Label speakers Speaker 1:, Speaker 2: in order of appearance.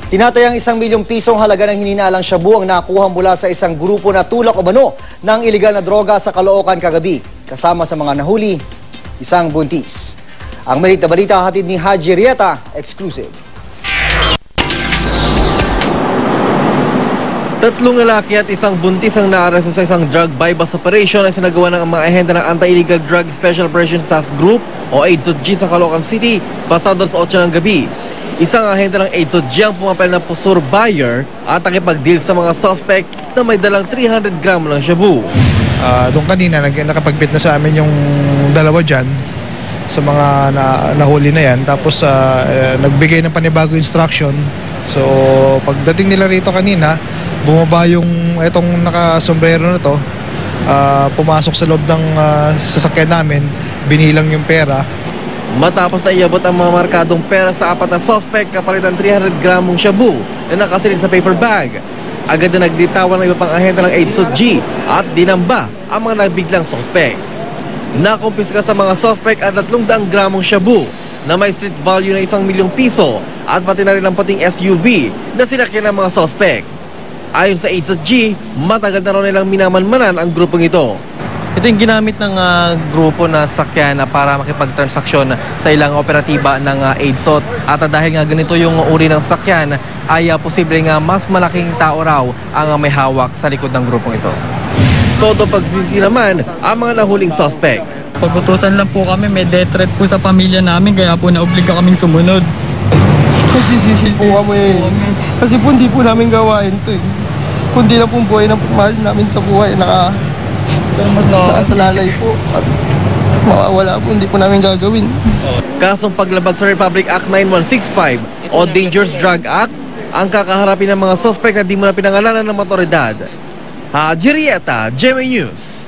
Speaker 1: Tinatayang 1 milyong pisong halaga ng hininalang shabu ang nakuha mula sa isang grupo na tulak umano ng iligal na droga sa Caloocan kagabi. Kasama sa mga nahuli, isang buntis. Ang malit na balita hatid ni Haji Rieta, exclusive.
Speaker 2: Tatlong lalaki at isang buntis ang naaresto sa isang drug buy-bust operation na sinagawa ng mga ahente ng Anti-Illegal Drug Special Operations Task Group o AIDSOG sa Caloocan City pasado sa 8 ng gabi. Isang ahente ng AIDSOG ang pumapel na pusur buyer at nakipag-deal sa mga suspect na may dalang 300 gram ng shabu.
Speaker 3: Doon kanina nakapagbit na sa amin yung dalawa dyan sa mga nahuli na yan. Tapos nagbigay ng panibago instruction. So pagdating nila rito kanina, bumaba yung itong nakasombrero na to, pumasok sa loob ng sasakyan namin, binilang yung pera.
Speaker 2: Matapos na iabot ang mga markadong pera sa 4 na suspect kapalitan 300 gramong shabu na nakasilid sa paper bag. Agad na nagditawan ng iba pang ahente ng AIDSOG at dinamba ang mga nagbiglang suspect. Nakumpiska sa mga suspect at 300 gramong shabu na may street value na 1 milyong piso at pati na rin ang puting SUV na sinakyan ng mga suspect. Ayon sa AIDSOG, matagal na raw nilang minamanmanan ang grupong ito. Ito yung ginamit ng grupo na sakyan para makipagtransaksyon sa ilang operatiba ng AIDSOT. At dahil nga ganito yung uri ng sakyan, ay posible nga mas malaking tao raw ang may hawak sa likod ng grupong ito. Todo pagsisi naman ang mga nahuling suspect.
Speaker 4: Pag-utusan lang po kami, may death threat po sa pamilya namin, kaya po naobliga kaming sumunod.
Speaker 5: Nagsisisi po kami. Kasi po hindi po namin gawain ito eh. Kundi na po buhay ng mahal namin sa buhay, nakasalalay po at mawawala po, hindi po namin gagawin.
Speaker 2: Kasong paglabag sa Republic Act 9165 o Dangerous Drug Act ang kakaharapin ng mga suspect na di mo na pinangalanan ng mga otoridad. Haji Rieta, GMA News.